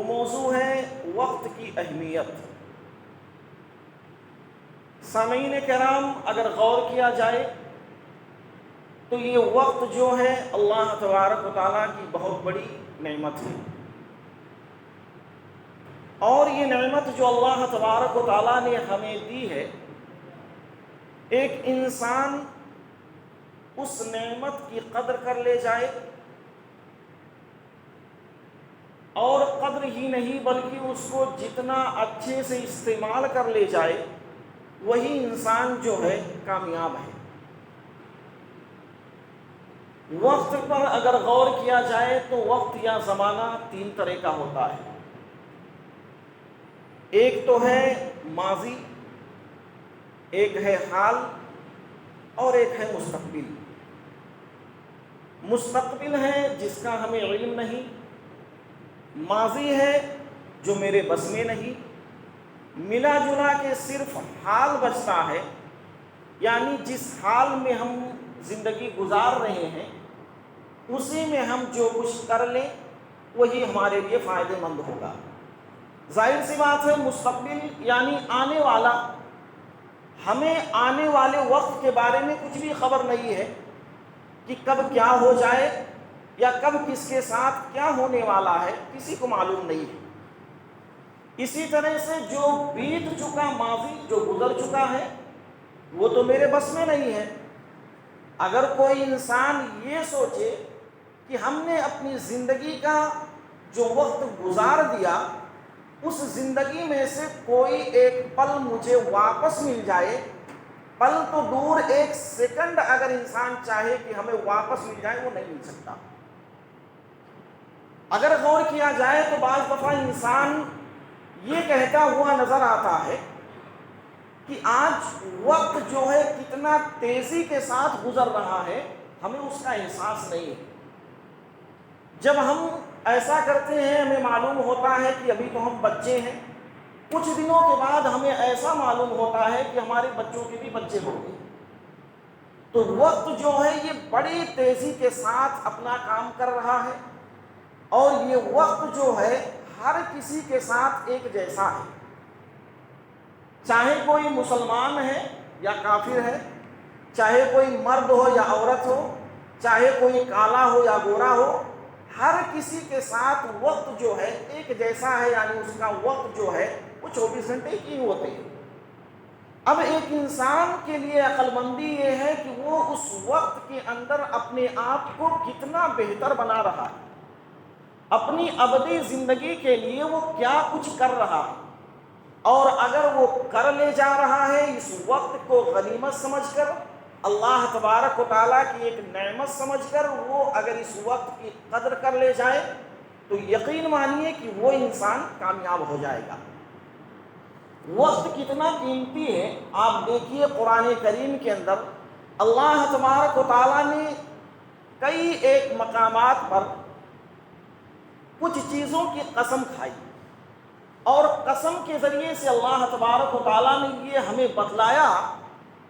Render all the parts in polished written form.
موضوع ہے وقت کی اہمیت۔ سامعین کرام، اگر غور کیا جائے تو یہ وقت جو ہے اللہ تبارک و تعالیٰ کی بہت بڑی نعمت ہے، اور یہ نعمت جو اللہ تبارک و تعالیٰ نے ہمیں دی ہے، ایک انسان اس نعمت کی قدر کر لے جائے، اور قدر ہی نہیں بلکہ اس کو جتنا اچھے سے استعمال کر لے جائے، وہی انسان جو ہے کامیاب ہے۔ وقت پر اگر غور کیا جائے تو وقت یا زمانہ تین طرح کا ہوتا ہے۔ ایک تو ہے ماضی، ایک ہے حال، اور ایک ہے مستقبل۔ مستقبل ہے جس کا ہمیں علم نہیں، ماضی ہے جو میرے بس میں نہیں، ملا جلا کے صرف حال بچتا ہے، یعنی جس حال میں ہم زندگی گزار رہے ہیں اسی میں ہم جو کچھ کر لیں وہی ہمارے لیے فائدہ مند ہوگا۔ ظاہر سی بات ہے، مستقبل یعنی آنے والا، ہمیں آنے والے وقت کے بارے میں کچھ بھی خبر نہیں ہے کہ کب کیا ہو جائے یا کب کس کے ساتھ کیا ہونے والا ہے، کسی کو معلوم نہیں ہے۔ اسی طرح سے جو بیت چکا ماضی، جو گزر چکا ہے، وہ تو میرے بس میں نہیں ہے۔ اگر کوئی انسان یہ سوچے کہ ہم نے اپنی زندگی کا جو وقت گزار دیا، اس زندگی میں سے کوئی ایک پل مجھے واپس مل جائے، پل تو دور، ایک سیکنڈ اگر انسان چاہے کہ ہمیں واپس مل جائے، وہ نہیں مل سکتا۔ اگر غور کیا جائے تو بعض دفعہ انسان یہ کہتا ہوا نظر آتا ہے کہ آج وقت جو ہے کتنا تیزی کے ساتھ گزر رہا ہے، ہمیں اس کا احساس نہیں ہے۔ جب ہم ایسا کرتے ہیں ہمیں معلوم ہوتا ہے کہ ابھی تو ہم بچے ہیں، کچھ دنوں کے بعد ہمیں ایسا معلوم ہوتا ہے کہ ہمارے بچوں کے بھی بچے ہو گئے۔ تو وقت جو ہے یہ بڑی تیزی کے ساتھ اپنا کام کر رہا ہے، اور یہ وقت جو ہے ہر کسی کے ساتھ ایک جیسا ہے، چاہے کوئی مسلمان ہے یا کافر ہے، چاہے کوئی مرد ہو یا عورت ہو، چاہے کوئی کالا ہو یا گورا ہو، ہر کسی کے ساتھ وقت جو ہے ایک جیسا ہے، یعنی اس کا وقت جو ہے وہ 24 گھنٹے کی ہوتے ہیں۔ اب ایک انسان کے لیے عقل مندی یہ ہے کہ وہ اس وقت کے اندر اپنے آپ کو کتنا بہتر بنا رہا ہے، اپنی ابدی زندگی کے لیے وہ کیا کچھ کر رہا ہے، اور اگر وہ کر لے جا رہا ہے اس وقت کو غنیمت سمجھ کر، اللہ تبارک و تعالیٰ کی ایک نعمت سمجھ کر، وہ اگر اس وقت کی قدر کر لے جائے تو یقین مانیے کہ وہ انسان کامیاب ہو جائے گا۔ وقت کتنا قیمتی ہے، آپ دیکھیے قرآن کریم کے اندر اللہ تبارک و تعالیٰ نے کئی ایک مقامات پر کچھ چیزوں کی قسم کھائی، اور قسم کے ذریعے سے اللہ تبارک و تعالیٰ نے یہ ہمیں بتلایا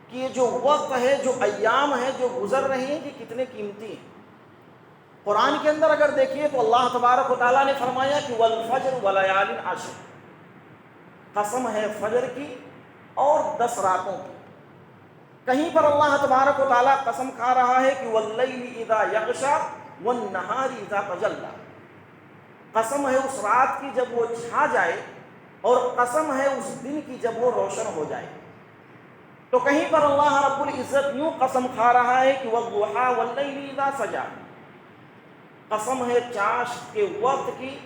کہ یہ جو وقت ہے، جو ایام ہے جو گزر رہے ہیں، یہ کتنے قیمتی ہیں۔ قرآن کے اندر اگر دیکھیے تو اللہ تبارک و تعالیٰ نے فرمایا کہ والفجر ولیال عشر، قسم ہے فجر کی اور 10 راتوں کی۔ کہیں پر اللہ تبارک و تعالیٰ قسم کھا رہا ہے کہ واللیل اذا یغشا والنہار اذا تجلی، قسم ہے اس رات کی جب وہ چھا جائے، اور قسم ہے اس دن کی جب وہ روشن ہو جائے۔ تو کہیں پر اللہ رب العزت یوں قسم کھا رہا ہے کہ والضحی واللیل اذا سجی، قسم ہے چاشت کے وقت کی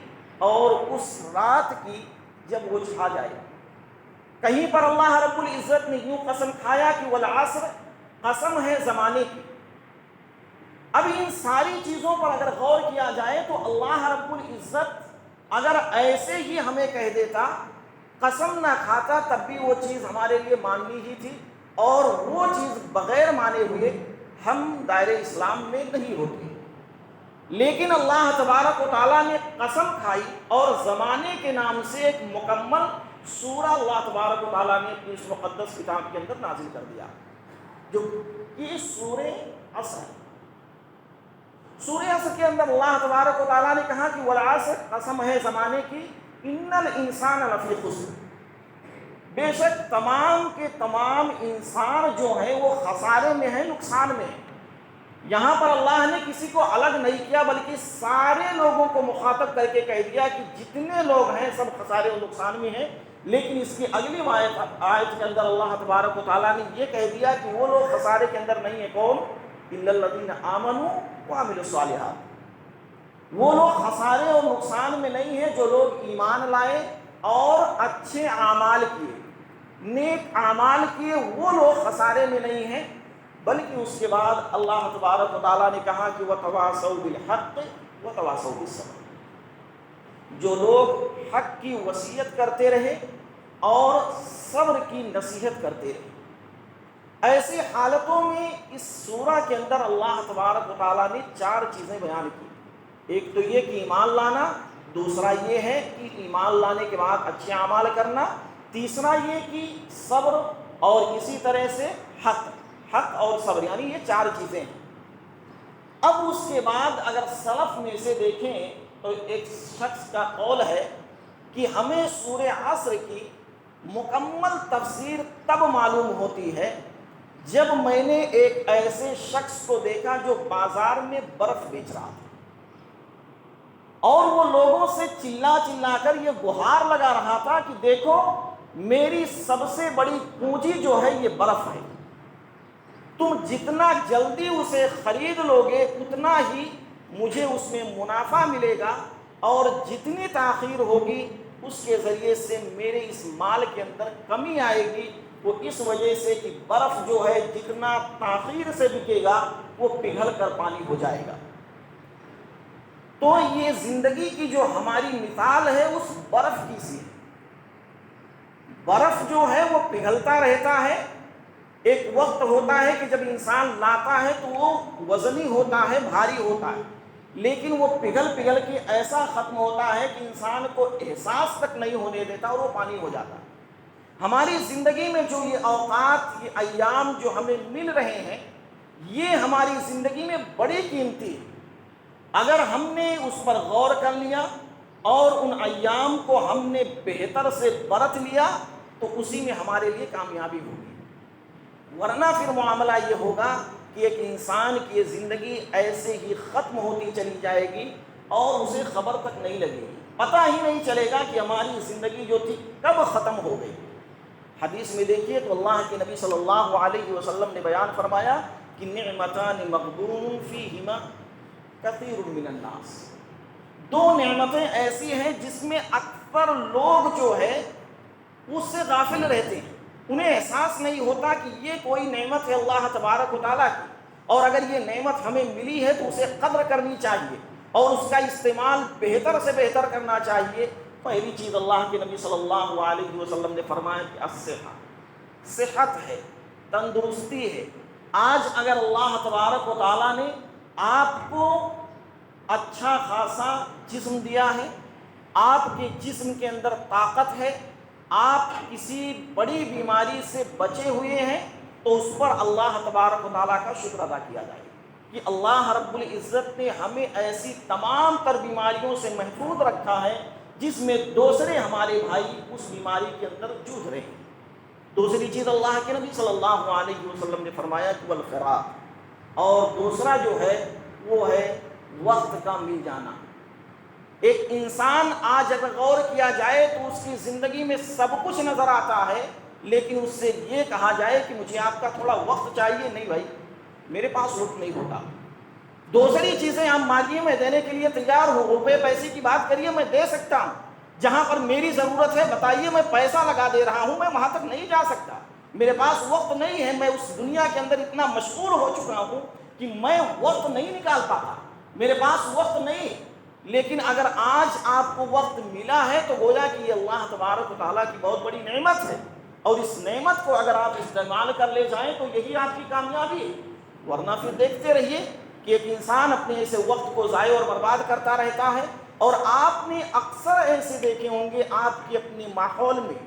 اور اس رات کی جب وہ چھا جائے۔ کہیں پر اللہ رب العزت نے یوں قسم کھایا کہ والعصر، قسم ہے زمانے کی۔ اب ان ساری چیزوں پر اگر غور کیا جائے تو اللہ رب العزت اگر ایسے ہی ہمیں کہہ دیتا، قسم نہ کھاتا، تب بھی وہ چیز ہمارے لیے ماننی ہی تھی، اور وہ چیز بغیر مانے ہوئے ہم دائرہ اسلام میں نہیں ہوتے۔ لیکن اللہ تبارک و تعالیٰ نے قسم کھائی، اور زمانے کے نام سے ایک مکمل سورہ اللہ تبارک و تعالیٰ نے اپنی اس مقدس کتاب کے اندر نازل کر دیا، جو کہ سورہ عصر۔ سورہ عصر کے اندر اللہ تبارک و تعالیٰ نے کہا کہ والعصر، قسم ہے زمانے کی، ان الانسان لفی خسر، بے شک تمام کے تمام انسان جو ہیں وہ خسارے میں ہیں، نقصان میں ہیں۔ یہاں پر اللہ نے کسی کو الگ نہیں کیا بلکہ سارے لوگوں کو مخاطب کر کے کہہ دیا کہ جتنے لوگ ہیں سب خسارے اور نقصان میں ہیں۔ لیکن اس کی اگلی آیت کے اندر اللہ تبارک و تعالیٰ نے یہ کہہ دیا کہ وہ لوگ خسارے کے اندر نہیں ہیں، کون؟ الا الذین آمنوا وعملوا الصالحات، وہ لوگ خسارے اور نقصان میں نہیں ہیں جو لوگ ایمان لائے اور اچھے اعمال کیے، نیک اعمال کیے، وہ لوگ خسارے میں نہیں ہیں۔ بلکہ اس کے بعد اللہ تبارک و تعالیٰ نے کہا کہ وَتَوَاصَوْا بِالْحَقِّ وَتَوَاصَوْا بِالصَّبْرِ، جو لوگ حق کی وصیت کرتے رہے اور صبر کی نصیحت کرتے رہے۔ ایسی حالتوں میں اس سورہ کے اندر اللہ تبارک و تعالیٰ نے 4 چیزیں بیان کی۔ ایک تو یہ کہ ایمان لانا، دوسرا یہ ہے کہ ایمان لانے کے بعد اچھے اعمال کرنا، تیسرا یہ کہ صبر، اور اسی طرح سے حق اور صبر، یعنی یہ 4 چیزیں ہیں۔ اب اس کے بعد اگر سلف میں سے دیکھیں تو ایک شخص کا قول ہے کہ ہمیں سورہ عصر کی مکمل تفسیر تب معلوم ہوتی ہے جب میں نے ایک ایسے شخص کو دیکھا جو بازار میں برف بیچ رہا تھا اور وہ لوگوں سے چلا چلا کر یہ گہار لگا رہا تھا کہ دیکھو میری سب سے بڑی پونجی جو ہے یہ برف ہے، تم جتنا جلدی اسے خرید لوگے اتنا ہی مجھے اس میں منافع ملے گا، اور جتنی تاخیر ہوگی اس کے ذریعے سے میرے اس مال کے اندر کمی آئے گی، وہ اس وجہ سے کہ برف جو ہے جتنا تاخیر سے بکے گا وہ پگھل کر پانی ہو جائے گا۔ تو یہ زندگی کی جو ہماری مثال ہے اس برف کی سی ہے۔ برف جو ہے وہ پگھلتا رہتا ہے، ایک وقت ہوتا ہے کہ جب انسان لاتا ہے تو وہ وزنی ہوتا ہے، بھاری ہوتا ہے، لیکن وہ پگھل کے ایسا ختم ہوتا ہے کہ انسان کو احساس تک نہیں ہونے دیتا اور وہ پانی ہو جاتا ہے۔ ہماری زندگی میں جو یہ اوقات، یہ ایام جو ہمیں مل رہے ہیں، یہ ہماری زندگی میں بڑی قیمتی ہے۔ اگر ہم نے اس پر غور کر لیا اور ان ایام کو ہم نے بہتر سے برت لیا تو اسی میں ہمارے لیے کامیابی ہوگی، ورنہ پھر معاملہ یہ ہوگا کہ ایک انسان کی یہ زندگی ایسے ہی ختم ہوتی چلی جائے گی اور اسے خبر تک نہیں لگے گی، پتہ ہی نہیں چلے گا کہ ہماری زندگی جو تھی کب ختم ہو گئی۔ حدیث میں دیکھیے تو اللہ کے نبی صلی اللہ علیہ وسلم نے بیان فرمایا کہ نعمتان مغبون فیہما کثیر من الناس، 2 نعمتیں ایسی ہیں جس میں اکثر لوگ جو ہے اس سے غافل رہتے ہیں، انہیں احساس نہیں ہوتا کہ یہ کوئی نعمت ہے اللہ تبارک و تعالیٰ کی، اور اگر یہ نعمت ہمیں ملی ہے تو اسے قدر کرنی چاہیے اور اس کا استعمال بہتر سے بہتر کرنا چاہیے۔ پہلی چیز اللہ کے نبی صلی اللہ علیہ وسلم نے فرمایا کہ صحت ہے، تندرستی ہے۔ آج اگر اللہ تبارک و تعالیٰ نے آپ کو اچھا خاصا جسم دیا ہے، آپ کے جسم کے اندر طاقت ہے، آپ کسی بڑی بیماری سے بچے ہوئے ہیں، تو اس پر اللہ تبارک و تعالیٰ کا شکر ادا کیا جائے کہ اللہ رب العزت نے ہمیں ایسی تمام تر بیماریوں سے محفوظ رکھا ہے جس میں دوسرے ہمارے بھائی اس بیماری کے اندر جوجھ رہے ہیں۔ دوسری چیز اللہ کے نبی صلی اللہ علیہ وسلم نے فرمایا کہ والفراق، اور دوسرا جو ہے وہ ہے وقت کا مل جانا۔ ایک انسان آج اگر غور کیا جائے تو اس کی زندگی میں سب کچھ نظر آتا ہے، لیکن اس سے یہ کہا جائے کہ مجھے آپ کا تھوڑا وقت چاہیے، نہیں بھائی میرے پاس وقت نہیں ہوتا۔ دوسری چیزیں آپ مانگیے میں دینے کے لیے تیار ہوں، روپے پیسے کی بات کریے میں دے سکتا ہوں، جہاں پر میری ضرورت ہے بتائیے میں پیسہ لگا دے رہا ہوں، میں وہاں تک نہیں جا سکتا، میرے پاس وقت نہیں ہے، میں اس دنیا کے اندر اتنا مشغول ہو چکا ہوں کہ میں وقت نہیں نکال پاتا، میرے پاس وقت نہیں۔ لیکن اگر آج آپ کو وقت ملا ہے تو گویا کہ یہ اللہ تبارک و تعالیٰ کی بہت بڑی نعمت ہے، اور اس نعمت کو اگر آپ استعمال کر لے جائیں تو یہی آپ کی کامیابی ہے۔ ورنہ پھر دیکھتے رہیے کہ ایک انسان اپنے ایسے وقت کو ضائع اور برباد کرتا رہتا ہے، اور آپ نے اکثر ایسے دیکھے ہوں گے، آپ کے اپنے ماحول میں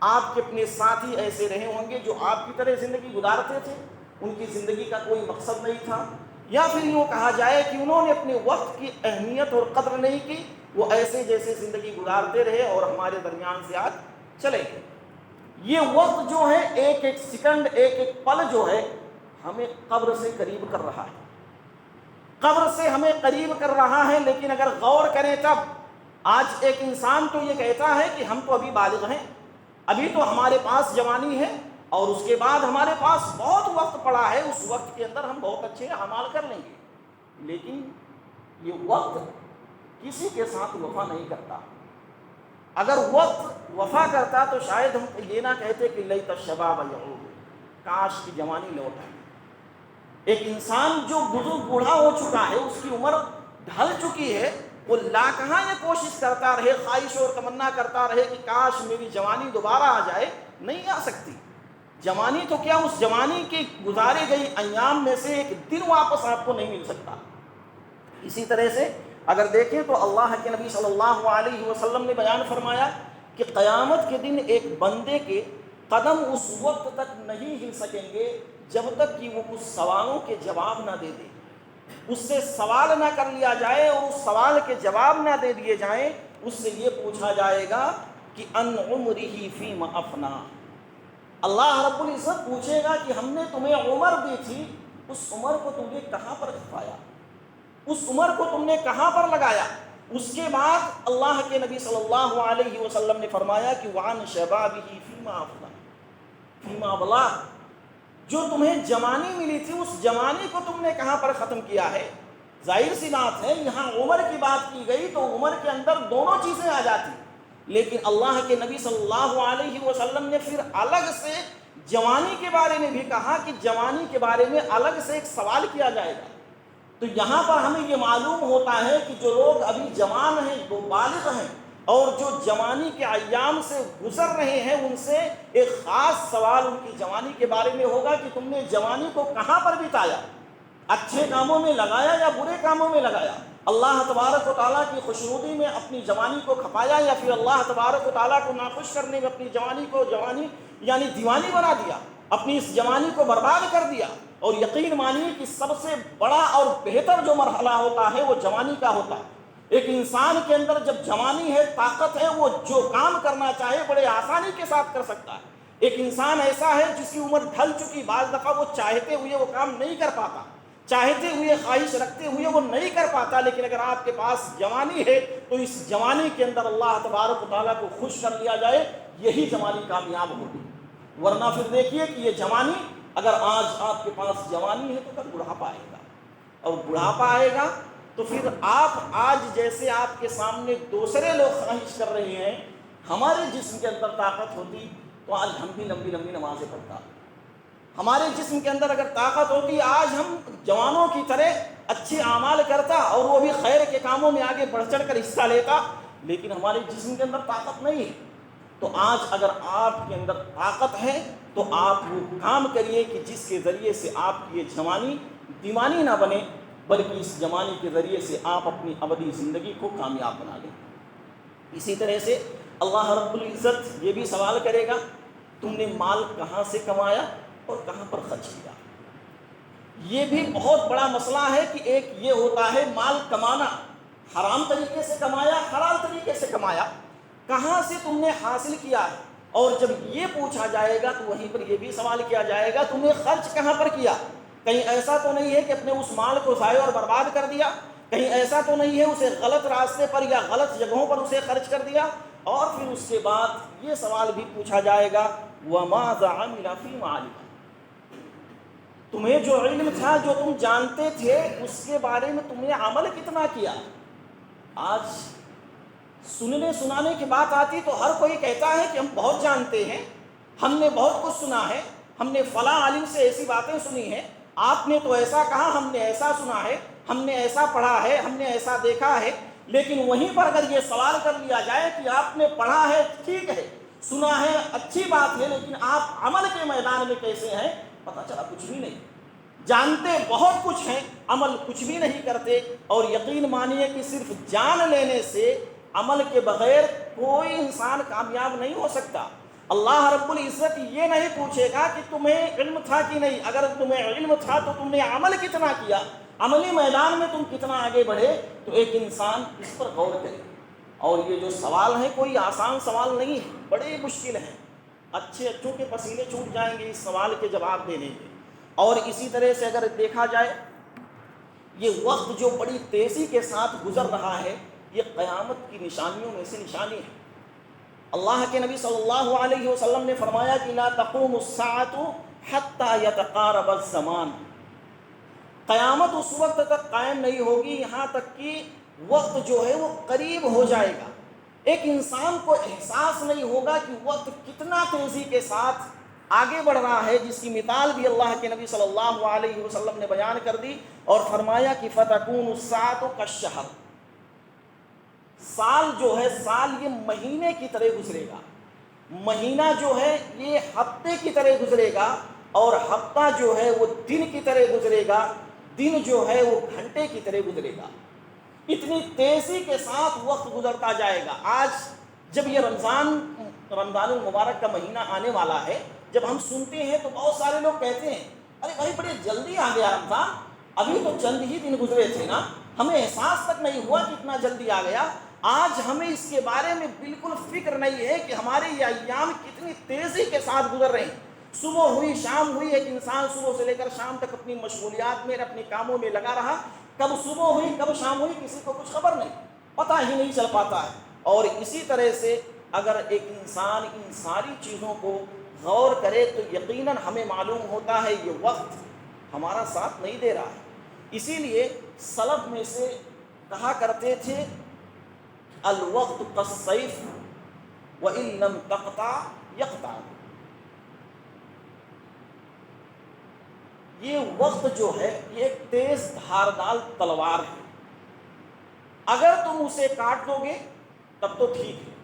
آپ کے اپنے ساتھی ایسے رہے ہوں گے جو آپ کی طرح زندگی گزارتے تھے، ان کی زندگی کا کوئی مقصد نہیں تھا، یا پھر یوں کہا جائے کہ انہوں نے اپنے وقت کی اہمیت اور قدر نہیں کی، وہ ایسے جیسے زندگی گزارتے رہے اور ہمارے درمیان سے آج چلے گئے۔ یہ وقت جو ہے، ایک ایک سیکنڈ، ایک ایک پل جو ہے، ہمیں قبر سے قریب کر رہا ہے، قبر سے ہمیں قریب کر رہا ہے۔ لیکن اگر غور کریں تب آج ایک انسان تو یہ کہتا ہے کہ ہم تو ابھی بالغ ہیں، ابھی تو ہمارے پاس جوانی ہے، اور اس کے بعد ہمارے پاس بہت وقت پڑا ہے، اس وقت کے اندر ہم بہت اچھے اعمال کر لیں گے۔ لیکن یہ وقت کسی کے ساتھ وفا نہیں کرتا۔ اگر وقت وفا کرتا تو شاید ہم یہ نہ کہتے کہ لیت الشباب یعود، کاش کی جوانی لوٹ آئے۔ ایک انسان جو بزرگ بوڑھا ہو چکا ہے، اس کی عمر ڈھل چکی ہے، وہ لاکھاں یہ کوشش کرتا رہے، خواہش اور تمنا کرتا رہے کہ کاش میری جوانی دوبارہ آ جائے، نہیں آ سکتی۔ جوانی تو کیا، اس جوانی کی گزاری گئی ایام میں سے ایک دن واپس آپ کو نہیں مل سکتا۔ اسی طرح سے اگر دیکھیں تو اللہ کے نبی صلی اللہ علیہ وسلم نے بیان فرمایا کہ قیامت کے دن ایک بندے کے قدم اس وقت تک نہیں ہل سکیں گے جب تک کہ وہ کچھ سوالوں کے جواب نہ دے دے، اس سے سوال نہ کر لیا جائے اور اس سوال کے جواب نہ دے دیے جائیں۔ اس سے یہ پوچھا جائے گا کہ ان عمرہ فیم افنا، اللہ رب العزت پوچھے گا کہ ہم نے تمہیں عمر دی تھی، اس عمر کو تم نے کہاں پر کھپایا، اس عمر کو تم نے کہاں پر لگایا۔ اس کے بعد اللہ کے نبی صلی اللہ علیہ وسلم نے فرمایا کہ وعن شبابہ فیما افنا فیما ابلا، جو تمہیں جوانی ملی تھی اس جوانی کو تم نے کہاں پر ختم کیا ہے۔ ظاہر سی بات ہے، یہاں عمر کی بات کی گئی تو عمر کے اندر دونوں چیزیں آ جاتی، لیکن اللہ کے نبی صلی اللہ علیہ وسلم نے پھر الگ سے جوانی کے بارے میں بھی کہا کہ جوانی کے بارے میں الگ سے ایک سوال کیا جائے گا۔ تو یہاں پر ہمیں یہ معلوم ہوتا ہے کہ جو لوگ ابھی جوان ہیں، وہ بالغ ہیں، اور جو جوانی کے ایام سے گزر رہے ہیں، ان سے ایک خاص سوال ان کی جوانی کے بارے میں ہوگا کہ تم نے جوانی کو کہاں پر بتایا، اچھے کاموں میں لگایا یا برے کاموں میں لگایا، اللہ تبارک و تعالیٰ کی خوشنودی میں اپنی جوانی کو کھپایا یا پھر اللہ تبارک و تعالیٰ کو ناخوش کرنے میں اپنی جوانی یعنی دیوانی بنا دیا، اپنی اس جوانی کو برباد کر دیا۔ اور یقین مانیے کہ سب سے بڑا اور بہتر جو مرحلہ ہوتا ہے وہ جوانی کا ہوتا ہے۔ ایک انسان کے اندر جب جوانی ہے، طاقت ہے، وہ جو کام کرنا چاہے بڑے آسانی کے ساتھ کر سکتا ہے۔ ایک انسان ایسا ہے جس کی عمر ڈھل چکی، بعض دفعہ وہ چاہتے ہوئے وہ کام نہیں کر پاتا، چاہتے ہوئے خواہش رکھتے ہوئے وہ نہیں کر پاتا، لیکن اگر آپ کے پاس جوانی ہے تو اس جوانی کے اندر اللہ تبارک و تعالیٰ کو خوش کر لیا جائے، یہی جوانی کامیاب ہوگی۔ ورنہ پھر دیکھیے کہ یہ جوانی، اگر آج آپ کے پاس جوانی ہے تو کل بڑھاپا آئے گا، اور بڑھاپا آئے گا تو پھر آپ آج جیسے آپ کے سامنے دوسرے لوگ خواہش کر رہے ہیں، ہمارے جسم کے اندر طاقت ہوتی تو آج ہم بھی لمبی لمبی نمازیں پڑھتا، ہمارے جسم کے اندر اگر طاقت ہوتی آج ہم جوانوں کی طرح اچھے اعمال کرتا اور وہ بھی خیر کے کاموں میں آگے بڑھ چڑھ کر حصہ لیتا، لیکن ہمارے جسم کے اندر طاقت نہیں ہے۔ تو آج اگر آپ کے اندر طاقت ہے تو آپ وہ کام کریے کہ جس کے ذریعے سے آپ کی یہ جوانی دیوانی نہ بنے، بلکہ اس جوانی کے ذریعے سے آپ اپنی ابدی زندگی کو کامیاب بنا لیں۔ اسی طرح سے اللہ رب العزت یہ بھی سوال کرے گا، تم نے مال کہاں سے کمایا اور کہاں پر خرچ کیا۔ یہ بھی بہت بڑا مسئلہ ہے کہ ایک یہ ہوتا ہے مال کمانا، حرام طریقے سے کمایا، حلال طریقے سے کمایا، کہاں سے تم نے حاصل کیا ہے۔ اور جب یہ پوچھا جائے گا تو وہیں پر یہ بھی سوال کیا جائے گا، تم نے خرچ کہاں پر کیا۔ کہیں ایسا تو نہیں ہے کہ اپنے اس مال کو ضائع اور برباد کر دیا، کہیں ایسا تو نہیں ہے اسے غلط راستے پر یا غلط جگہوں پر اسے خرچ کر دیا۔ اور پھر اس کے بعد یہ سوال بھی پوچھا جائے گا، وَمَاذَا عَمِلَ فِي مَعَلِكَ، تمہیں جو علم تھا، جو تم جانتے تھے، اس کے بارے میں تم نے عمل کتنا کیا۔ آج سننے سنانے کی بات آتی تو ہر کوئی کہتا ہے کہ ہم بہت جانتے ہیں، ہم نے بہت کچھ سنا ہے، ہم نے فلاں عالم سے ایسی باتیں سنی ہیں، آپ نے تو ایسا کہا، ہم نے ایسا سنا ہے، ہم نے ایسا پڑھا ہے، ہم نے ایسا دیکھا ہے۔ لیکن وہیں پر اگر یہ سوال کر لیا جائے کہ آپ نے پڑھا ہے، ٹھیک ہے، سنا ہے، اچھی بات ہے، لیکن آپ عمل کے میدان میں کیسے ہیں، پتہ چلا کچھ بھی نہیں۔ جانتے بہت کچھ ہیں، عمل کچھ بھی نہیں کرتے۔ اور یقین مانیے کہ صرف جان لینے سے، عمل کے بغیر کوئی انسان کامیاب نہیں ہو سکتا۔ اللہ رب العزت یہ نہیں پوچھے گا کہ تمہیں علم تھا کہ نہیں، اگر تمہیں علم تھا تو تم نے عمل کتنا کیا، عملی میدان میں تم کتنا آگے بڑھے، تو ایک انسان اس پر غور کرے۔ اور یہ جو سوال ہے کوئی آسان سوال نہیں ہے، بڑے مشکل ہیں، اچھوں کے پسینے چھوٹ جائیں گے اس سوال کے جواب دینے میں۔ اور اسی طرح سے اگر دیکھا جائے، یہ وقت جو بڑی تیزی کے ساتھ گزر رہا ہے، یہ قیامت کی نشانیوں میں سے نشانی ہے۔ اللہ کے نبی صلی اللہ علیہ وسلم نے فرمایا کہ لا تقوم الساعة حتى يتقارب الزمان، قیامت اس وقت تک قائم نہیں ہوگی یہاں تک کہ وقت جو ہے وہ قریب ہو جائے گا۔ ایک انسان کو احساس نہیں ہوگا کہ وقت کتنا تیزی کے ساتھ آگے بڑھ رہا ہے، جس کی مثال بھی اللہ کے نبی صلی اللہ علیہ وسلم نے بیان کر دی اور فرمایا کہ فتكون الساعة كالشهر، سال جو ہے، سال یہ مہینے کی طرح گزرے گا، مہینہ جو ہے یہ ہفتے کی طرح گزرے گا، اور ہفتہ جو ہے وہ دن کی طرح گزرے گا، دن جو ہے وہ گھنٹے کی طرح گزرے گا۔ اتنی تیزی کے ساتھ وقت گزرتا جائے گا۔ آج جب یہ رمضان المبارک کا مہینہ آنے والا ہے، جب ہم سنتے ہیں تو بہت سارے لوگ کہتے ہیں ارے بھائی بڑے جلدی آ گیا رمضان، ابھی تو چند ہی دن گزرے تھے نا، ہمیں احساس تک نہیں ہوا کہ اتنا جلدی آ گیا۔ آج ہمیں اس کے بارے میں بالکل فکر نہیں ہے کہ ہمارے یہ ایام کتنی تیزی کے ساتھ گزر رہے ہیں۔ صبح ہوئی، شام ہوئی، ایک انسان صبح سے لے کر شام تک اپنی مشغولیات میں، اپنے کاموں میں لگا رہا، کب صبح ہوئی کب شام ہوئی کسی کو کچھ خبر نہیں، پتہ ہی نہیں چل پاتا ہے۔ اور اسی طرح سے اگر ایک انسان ان ساری چیزوں کو غور کرے تو یقیناً ہمیں معلوم ہوتا ہے یہ وقت ہمارا ساتھ نہیں دے رہا ہے۔ اسی لیے سلف میں سے کہا کرتے تھے الوقت کالسیف وإن لم تقطع یقطع، یہ وقت جو ہے یہ ایک تیز دھاردار تلوار ہے، اگر تم اسے کاٹ دو گے تب تو ٹھیک ہے،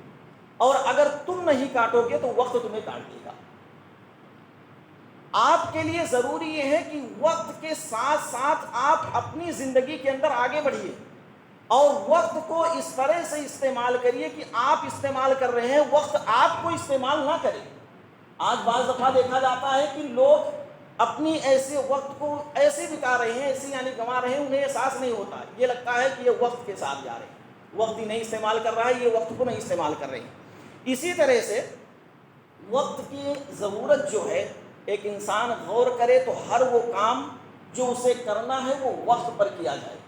اور اگر تم نہیں کاٹو گے تو وقت تمہیں کاٹ دے گا۔ آپ کے لیے ضروری یہ ہے کہ وقت کے ساتھ ساتھ آپ اپنی زندگی کے اندر آگے بڑھیے، اور وقت کو اس طرح سے استعمال کریے کہ آپ استعمال کر رہے ہیں وقت آپ کو استعمال نہ کرے۔ آج بعض دفعہ دیکھا جاتا ہے کہ لوگ اپنی ایسے وقت کو ایسے بتا رہے ہیں، ایسے یعنی گنوا رہے ہیں، انہیں احساس نہیں ہوتا، یہ لگتا ہے کہ یہ وقت کے ساتھ جا رہے ہیں، وقت ہی نہیں استعمال کر رہا ہے، یہ وقت کو نہیں استعمال کر رہے ہیں۔ اسی طرح سے وقت کی ضرورت جو ہے، ایک انسان غور کرے تو ہر وہ کام جو اسے کرنا ہے وہ وقت پر کیا جائے۔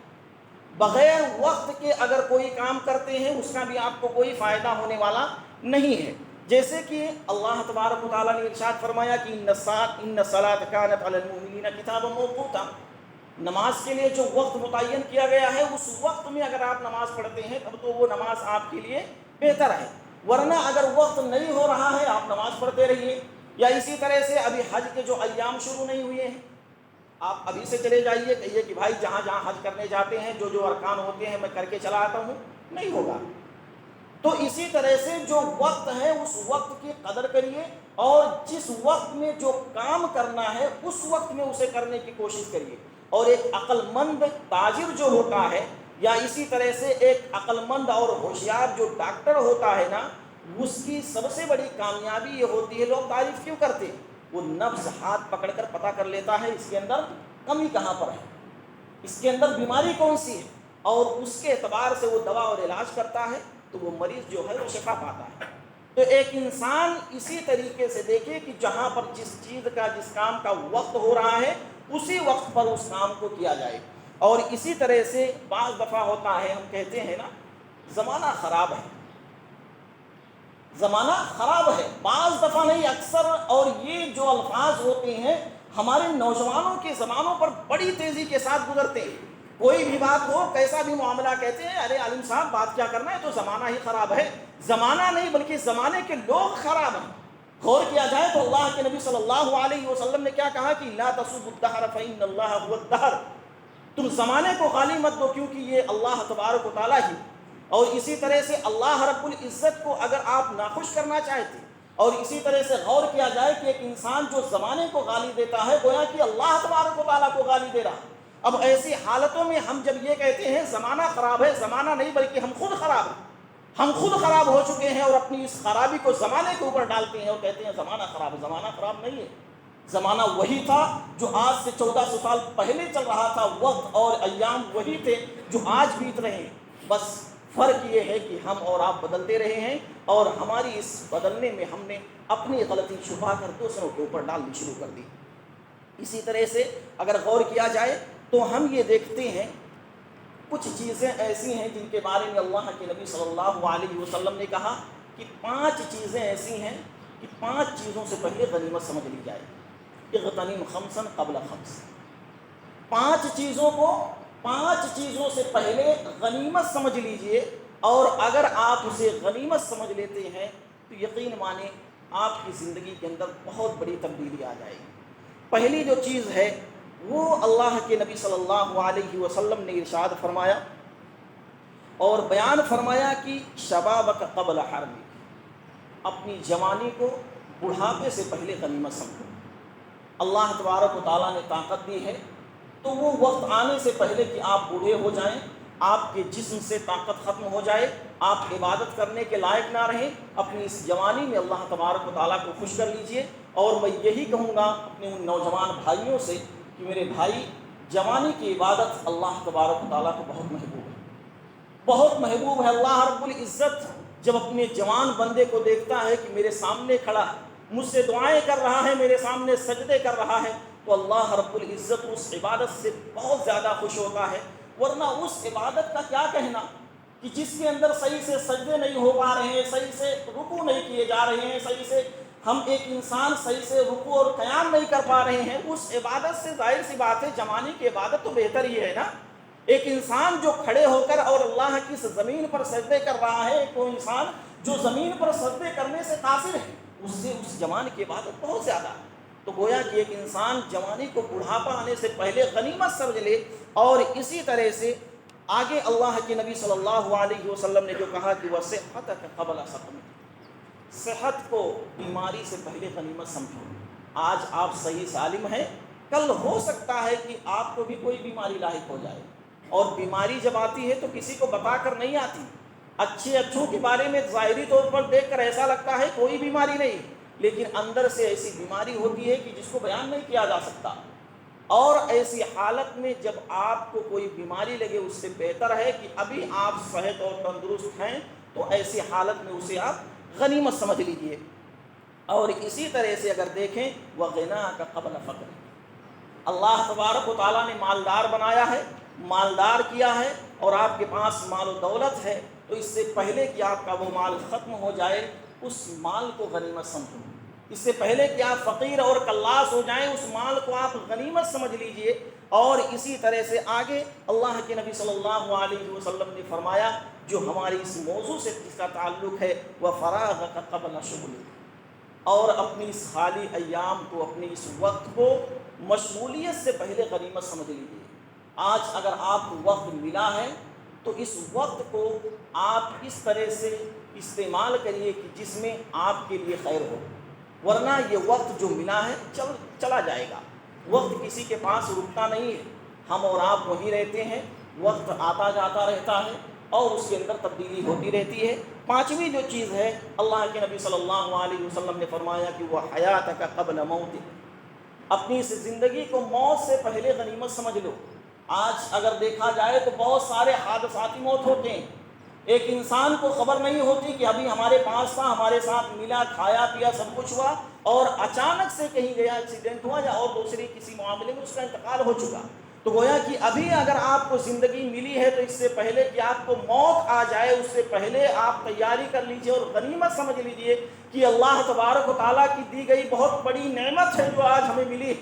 بغیر وقت کے اگر کوئی کام کرتے ہیں اس کا بھی آپ کو کوئی فائدہ ہونے والا نہیں ہے۔ جیسے کہ اللہ تبارک و تعالیٰ نے ارشاد فرمایا کہ ان الصلاۃ کانت علی المؤمنین کتابا موقوتا، نماز کے لیے جو وقت متعین کیا گیا ہے اس وقت میں اگر آپ نماز پڑھتے ہیں تب تو وہ نماز آپ کے لیے بہتر ہے، ورنہ اگر وقت نہیں ہو رہا ہے آپ نماز پڑھتے رہیے۔ یا اسی طرح سے ابھی حج کے جو ایام شروع نہیں ہوئے ہیں، آپ ابھی سے چلے جائیے، کہیے کہ بھائی جہاں جہاں حج کرنے جاتے ہیں جو جو ارکان ہوتے ہیں میں کر کے چلا آتا ہوں، نہیں ہوگا۔ تو اسی طرح سے جو وقت ہے اس وقت کی قدر کریے، اور جس وقت میں جو کام کرنا ہے اس وقت میں اسے کرنے کی کوشش کریے۔ اور ایک عقل مند تاجر جو ہوتا ہے، یا اسی طرح سے ایک عقل مند اور ہوشیار جو ڈاکٹر ہوتا ہے نا، اس کی سب سے بڑی کامیابی یہ ہوتی ہے، لوگ تعریف کیوں کرتے ہیں، وہ نبض ہاتھ پکڑ کر پتہ کر لیتا ہے اس کے اندر کمی کہاں پر ہے، اس کے اندر بیماری کون سی ہے، اور اس کے اعتبار سے وہ دوا اور علاج کرتا ہے تو وہ مریض جو ہے وہ شفا پاتا ہے۔ تو ایک انسان اسی طریقے سے دیکھے کہ جہاں پر جس چیز کا جس کام کا وقت ہو رہا ہے اسی وقت پر اس کام کو کیا جائے۔ اور اسی طرح سے بعض دفعہ ہوتا ہے، ہم کہتے ہیں نا زمانہ خراب ہے، زمانہ خراب ہے، بعض دفعہ نہیں اکثر، اور یہ جو الفاظ ہوتے ہیں ہمارے نوجوانوں کے زمانوں پر بڑی تیزی کے ساتھ گزرتے ہیں۔ کوئی بھی بات ہو، کیسا بھی معاملہ، کہتے ہیں ارے عالم صاحب بات کیا کرنا ہے، تو زمانہ ہی خراب ہے۔ زمانہ نہیں بلکہ زمانے کے لوگ خراب ہیں۔ غور کیا جائے تو اللہ کے نبی صلی اللہ علیہ وسلم نے کیا کہا کہ لا تسبوا الدہر فإن اللہ هو الدہر، تم زمانے کو گالی مت دو کیونکہ یہ اللہ تبارک و تعالیٰ ہی۔ اور اسی طرح سے اللہ رب العزت کو اگر آپ ناخوش کرنا چاہتے، اور اسی طرح سے غور کیا جائے کہ ایک انسان جو زمانے کو گالی دیتا ہے گویا کہ اللہ تبارک و تعالیٰ کو گالی دے رہا۔ اب ایسی حالتوں میں ہم جب یہ کہتے ہیں زمانہ خراب ہے، زمانہ نہیں بلکہ ہم خود خراب ہیں، ہم خود خراب ہو چکے ہیں، اور اپنی اس خرابی کو زمانے کے اوپر ڈالتے ہیں اور کہتے ہیں زمانہ خراب ہے۔ زمانہ خراب نہیں ہے، زمانہ وہی تھا جو آج سے 1400 سال پہلے چل رہا تھا، وقت اور ایام وہی تھے جو آج بیت رہے ہیں، بس فرق یہ ہے کہ ہم اور آپ بدلتے رہے ہیں، اور ہماری اس بدلنے میں ہم نے اپنی غلطی چھپا کر دوسروں کے اوپر ڈالنی شروع کر دی۔ اسی طرح سے اگر غور کیا جائے تو ہم یہ دیکھتے ہیں کچھ چیزیں ایسی ہیں جن کے بارے میں اللہ کے نبی صلی اللہ علیہ وسلم نے کہا کہ 5 چیزیں ایسی ہیں کہ 5 چیزوں سے پہلے غنیمت سمجھ لی جائے۔ اغتنم خمسا قبل خمس، 5 چیزوں کو 5 چیزوں سے پہلے غنیمت سمجھ لیجئے، اور اگر آپ اسے غنیمت سمجھ لیتے ہیں تو یقین مانیں آپ کی زندگی کے اندر بہت بڑی تبدیلی آ جائے گی۔ پہلی جو چیز ہے وہ اللہ کے نبی صلی اللہ علیہ وسلم نے ارشاد فرمایا اور بیان فرمایا کہ شبابک قبل حرمک، اپنی جوانی کو بڑھاپے سے پہلے غنیمت سمجھو۔ اللہ تبارک و تعالیٰ نے طاقت دی ہے تو وہ وقت آنے سے پہلے کہ آپ بوڑھے ہو جائیں، آپ کے جسم سے طاقت ختم ہو جائے، آپ عبادت کرنے کے لائق نہ رہیں، اپنی اس جوانی میں اللہ تبارک و تعالیٰ کو خوش کر لیجئے۔ اور میں یہی کہوں گا اپنے ان نوجوان بھائیوں سے کہ میرے بھائی، جوانی کی عبادت اللہ تبارک و تعالیٰ کو بہت محبوب ہے، بہت محبوب ہے۔ اللہ رب العزت جب اپنے جوان بندے کو دیکھتا ہے کہ میرے سامنے کھڑا ہے، مجھ سے دعائیں کر رہا ہے، میرے سامنے سجدے کر رہا ہے، تو اللہ رب العزت اس عبادت سے بہت زیادہ خوش ہوتا ہے۔ ورنہ اس عبادت کا کیا کہنا کہ جس کے اندر صحیح سے سجدے نہیں ہو پا رہے ہیں، صحیح سے رکوع نہیں کیے جا رہے ہیں، صحیح سے ہم ایک انسان صحیح سے رکوع اور قیام نہیں کر پا رہے ہیں، اس عبادت سے ظاہر سی بات ہے جوانی کی عبادت تو بہتر ہی ہے نا۔ ایک انسان جو کھڑے ہو کر اور اللہ کی اس زمین پر سجدے کر رہا ہے، ایک وہ انسان جو زمین پر سجدے کرنے سے قاصر ہے، اس سے اس جوان کی عبادت بہت زیادہ ہے۔ تو گویا کہ ایک انسان جوانی کو بڑھاپا آنے سے پہلے غنیمت سمجھ لے۔ اور اسی طرح سے آگے اللہ کے نبی صلی اللہ علیہ وسلم نے جو کہا کہ وَصِحَّتَكَ قَبْلَ سَقَمِكَ، صحت کو بیماری سے پہلے غنیمت سمجھو۔ آج آپ صحیح سالم ہیں، کل ہو سکتا ہے کہ آپ کو بھی کوئی بیماری لاحق ہو جائے، اور بیماری جب آتی ہے تو کسی کو بتا کر نہیں آتی۔ اچھوں کے بارے میں ظاہری طور پر دیکھ کر ایسا لگتا ہے کوئی بیماری نہیں، لیکن اندر سے ایسی بیماری ہوتی ہے کہ جس کو بیان نہیں کیا جا سکتا۔ اور ایسی حالت میں جب آپ کو کوئی بیماری لگے، اس سے بہتر ہے کہ ابھی آپ صحت اور تندرست ہیں تو ایسی حالت میں اسے آپ غنیمت سمجھ لیجئے۔ اور اسی طرح سے اگر دیکھیں وَغِنَاكَ قَبْلَ فَقْرِكَ، اللہ تبارک و تعالیٰ نے مالدار بنایا ہے، مالدار کیا ہے، اور آپ کے پاس مال و دولت ہے، تو اس سے پہلے کہ آپ کا وہ مال ختم ہو جائے اس مال کو غنیمت سمجھو۔ اس سے پہلے کہ آپ فقیر اور کلاس ہو جائیں اس مال کو آپ غنیمت سمجھ لیجئے۔ اور اسی طرح سے آگے اللہ کے نبی صلی اللہ علیہ وسلم نے فرمایا جو ہماری اس موضوع سے جس کا تعلق ہے وَفَرَاغَكَ قَبْلَ شُغْلِكَ، اور اپنی اس خالی ایام کو، اپنی اس وقت کو مشغولیت سے پہلے غنیمت سمجھ لیجئے۔ آج اگر آپ کو وقت ملا ہے تو اس وقت کو آپ اس طرح سے استعمال کریے کہ جس میں آپ کے لیے خیر ہو، ورنہ یہ وقت جو ملا ہے چلا جائے گا۔ وقت کسی کے پاس رکتا نہیں ہے، ہم اور آپ وہیں رہتے ہیں، وقت آتا جاتا رہتا ہے اور اس کے اندر تبدیلی ہوتی رہتی ہے۔ 5ویں جو چیز ہے اللہ کے نبی صلی اللہ علیہ وسلم نے فرمایا کہ وہ حیاتک قبل موتک، اپنی اس زندگی کو موت سے پہلے غنیمت سمجھ لو۔ آج اگر دیکھا جائے تو بہت سارے حادثاتی موت ہوتے ہیں، ایک انسان کو خبر نہیں ہوتی کہ ابھی ہمارے پاس تھا، ہمارے ساتھ ملا، کھایا پیا، سب کچھ ہوا، اور اچانک سے کہیں گیا، ایکسیڈنٹ ہوا یا اور دوسری کسی معاملے میں اس کا انتقال ہو چکا۔ تو گویا کہ ابھی اگر آپ کو زندگی ملی ہے تو اس سے پہلے کہ آپ کو موت آ جائے اس سے پہلے آپ تیاری کر لیجئے اور غنیمت سمجھ لیجئے کہ اللہ تبارک و تعالیٰ کی دی گئی بہت بڑی نعمت ہے جو آج ہمیں ملی ہے۔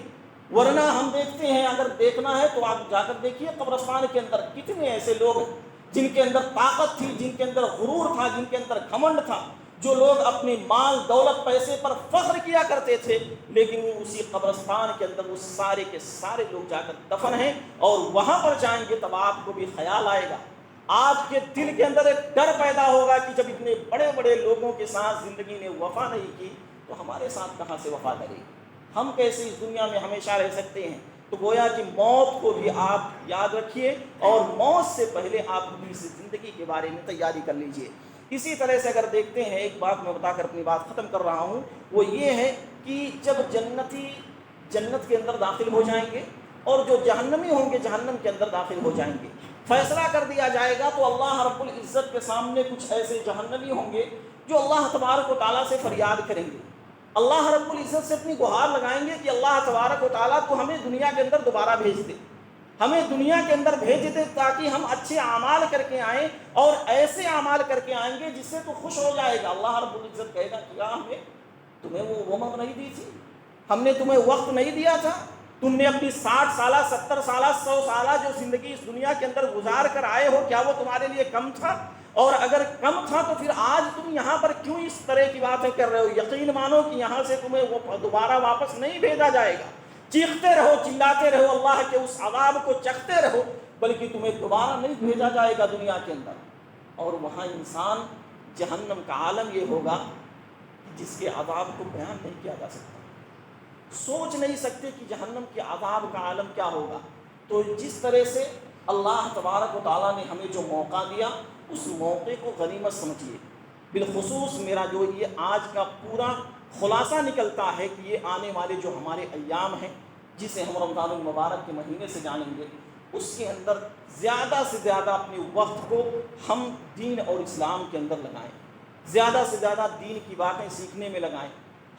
ورنہ ہم دیکھتے ہیں، اگر دیکھنا ہے تو آپ جا کر دیکھیے قبرستان کے اندر کتنے ایسے لوگ ہیں جن کے اندر طاقت تھی، جن کے اندر غرور تھا، جن کے اندر گھمنڈ تھا، جو لوگ اپنی مال دولت پیسے پر فخر کیا کرتے تھے، لیکن وہ اسی قبرستان کے اندر وہ سارے کے سارے لوگ جا کر دفن ہیں، اور وہاں پر جائیں گے تب آپ کو بھی خیال آئے گا، آپ کے دل کے اندر ایک ڈر پیدا ہوگا کہ جب اتنے بڑے بڑے لوگوں کے ساتھ زندگی نے وفا نہیں کی تو ہمارے ساتھ کہاں سے وفا کرے گی، ہم کیسے اس دنیا میں ہمیشہ رہ سکتے ہیں۔ تو گویا کہ موت کو بھی آپ یاد رکھیے اور موت سے پہلے آپ اپنی اس زندگی کے بارے میں تیاری کر لیجئے۔ اسی طرح سے اگر دیکھتے ہیں، ایک بات میں بتا کر اپنی بات ختم کر رہا ہوں، وہ یہ ہے کہ جب جنتی جنت کے اندر داخل ہو جائیں گے اور جو جہنمی ہوں گے جہنم کے اندر داخل ہو جائیں گے۔ فیصلہ کر دیا جائے گا تو اللہ رب العزت کے سامنے کچھ ایسے جہنمی ہوں گے جو اللہ تبارک و تعالیٰ سے فریاد کریں گے، اللہ رب العزت سے اپنی گہار لگائیں گے کہ اللہ تبارک و تعالیٰ تو ہمیں دنیا کے اندر دوبارہ بھیج دے، ہمیں دنیا کے اندر بھیج دے تاکہ ہم اچھے اعمال کر کے آئیں اور ایسے اعمال کر کے آئیں گے جس سے تو خوش ہو جائے گا۔ اللہ رب العزت کہے گا کیا ہمیں تمہیں وہ عمر نہیں دی تھی، ہم نے تمہیں وقت نہیں دیا تھا، تم نے اپنی 60 سالہ 70 سالہ 100 سالہ جو زندگی اس دنیا کے اندر گزار کر آئے ہو کیا وہ تمہارے لیے کم تھا؟ اور اگر کم تھا تو پھر آج تم یہاں پر کیوں اس طرح کی باتیں کر رہے ہو؟ یقین مانو کہ یہاں سے تمہیں وہ دوبارہ واپس نہیں بھیجا جائے گا، چیختے رہو چلاتے رہو اللہ کے اس عذاب کو چکھتے رہو، بلکہ تمہیں دوبارہ نہیں بھیجا جائے گا دنیا کے اندر۔ اور وہاں انسان جہنم کا عالم یہ ہوگا جس کے عذاب کو بیان نہیں کیا جا سکتا، سوچ نہیں سکتے کہ جہنم کے عذاب کا عالم کیا ہوگا۔ تو جس طرح سے اللہ تبارک و تعالیٰ نے ہمیں جو موقع دیا اس موقع کو غنیمت سمجھیے۔ بالخصوص میرا جو یہ آج کا پورا خلاصہ نکلتا ہے کہ یہ آنے والے جو ہمارے ایام ہیں جسے ہم رمضان المبارک کے مہینے سے جانیں گے، اس کے اندر زیادہ سے زیادہ اپنے وقت کو ہم دین اور اسلام کے اندر لگائیں، زیادہ سے زیادہ دین کی باتیں سیکھنے میں لگائیں۔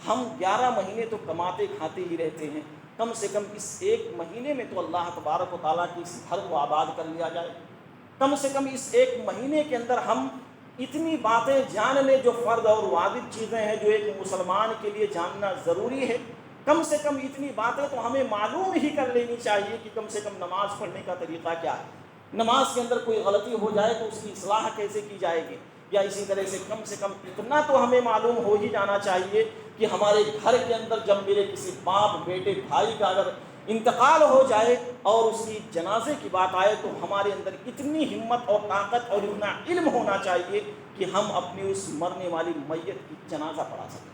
ہم 11 مہینے تو کماتے کھاتے ہی رہتے ہیں، کم سے کم اس ایک مہینے میں تو اللہ تبارک و تعالیٰ کی اس گھر کو آباد کر لیا جائے، کم سے کم اس ایک مہینے کے اندر ہم اتنی باتیں جان لیں جو فرض اور واجب چیزیں ہیں جو ایک مسلمان کے لیے جاننا ضروری ہے۔ کم سے کم اتنی باتیں تو ہمیں معلوم ہی کر لینی چاہیے کہ کم سے کم نماز پڑھنے کا طریقہ کیا ہے، نماز کے اندر کوئی غلطی ہو جائے تو اس کی اصلاح کیسے کی جائے گی، یا اسی طرح سے کم اتنا تو ہمیں معلوم ہو ہی جانا چاہیے کہ ہمارے گھر کے اندر جب میرے کسی باپ بیٹے بھائی کا اگر انتقال ہو جائے اور اس کی جنازے کی بات آئے تو ہمارے اندر اتنی ہمت اور طاقت اور اتنا علم ہونا چاہیے کہ ہم اپنی اس مرنے والی میت کی جنازہ پڑھا سکیں۔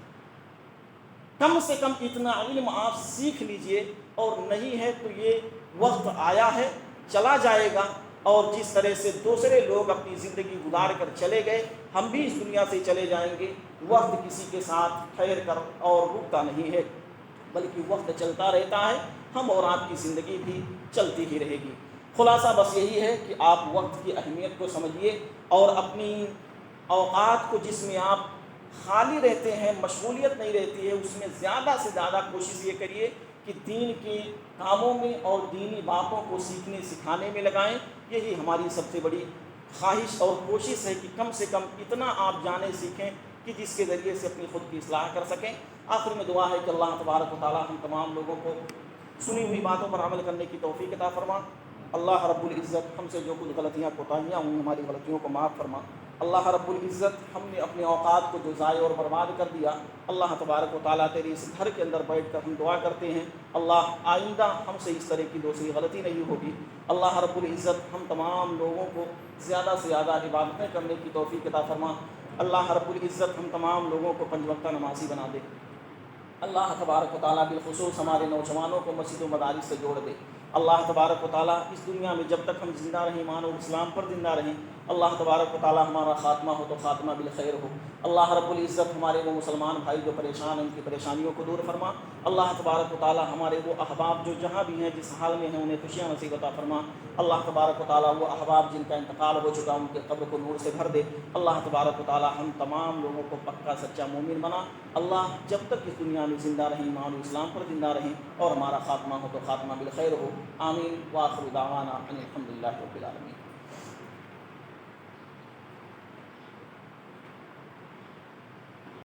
کم سے کم اتنا علم آپ سیکھ لیجئے، اور نہیں ہے تو یہ وقت آیا ہے چلا جائے گا، اور جس طرح سے دوسرے لوگ اپنی زندگی گزار کر چلے گئے ہم بھی اس دنیا سے چلے جائیں گے۔ وقت کسی کے ساتھ ٹھہر کر اور رکتا نہیں ہے، بلکہ وقت چلتا رہتا ہے، ہم اور آپ کی زندگی بھی چلتی ہی رہے گی۔ خلاصہ بس یہی ہے کہ آپ وقت کی اہمیت کو سمجھیے اور اپنی اوقات کو جس میں آپ خالی رہتے ہیں، مشغولیت نہیں رہتی ہے، اس میں زیادہ سے زیادہ کوشش یہ کریے کہ دین کے کاموں میں اور دینی باتوں کو سیکھنے سکھانے میں لگائیں۔ یہی ہماری سب سے بڑی خواہش اور کوشش ہے کہ کم سے کم اتنا آپ جانیں سیکھیں کہ جس کے ذریعے سے اپنی خود کی اصلاح کر سکیں۔ آخر میں دعا ہے کہ اللہ تبارک و تعالیٰ ہم تمام لوگوں کو سنی ہوئی باتوں پر عمل کرنے کی توفیق عطا فرما۔ اللہ رب العزت ہم سے جو کچھ غلطیاں کوتاہیاں ہوئیں ہماری غلطیوں کو معاف فرما۔ اللہ رب العزت ہم نے اپنے اوقات کو جو ضائع اور برباد کر دیا، اللہ تبارک و تعالیٰ تیری اس گھر کے اندر بیٹھ کر ہم دعا کرتے ہیں اللہ آئندہ ہم سے اس طرح کی دوسری غلطی نہیں ہوگی۔ اللہ رب العزت ہم تمام لوگوں کو زیادہ سے زیادہ عبادتیں کرنے کی توفیق عطا فرما۔ اللہ رب العزت ہم تمام لوگوں کو 5 وقتہ نمازی بنا دے۔ اللہ تبارک و تعالیٰ بالخصوص ہمارے نوجوانوں کو مسجد و مدارس سے جوڑ دے۔ اللہ تبارک و تعالیٰ اس دنیا میں جب تک ہم زندہ رہیں ایمان اور اسلام پر زندہ رہیں، اللہ تبارک و تعالیٰ ہمارا خاتمہ ہو تو خاتمہ بالخیر ہو۔ اللہ رب العزت ہمارے وہ مسلمان بھائی جو پریشان ہیں ان کی پریشانیوں کو دور فرما۔ اللہ تبارک و تعالیٰ ہمارے وہ احباب جو جہاں بھی ہیں جس حال میں ہیں انہیں خوشیاں نصیب عطا فرما۔ اللہ تبارک و تعالیٰ وہ احباب جن کا انتقال ہو چکا ان کے قبر کو نور سے بھر دے۔ اللہ تبارک و تعالیٰ ہم تمام لوگوں کو پکا سچا مومن بنا۔ اللہ جب تک اس دنیا میں زندہ رہیں ایمان و اسلام پر زندہ رہیں اور ہمارا خاتمہ ہو تو خاتمہ بالخیر ہو۔ آمین۔ وآخر دعوانا ان الحمد للہ رب العالمین۔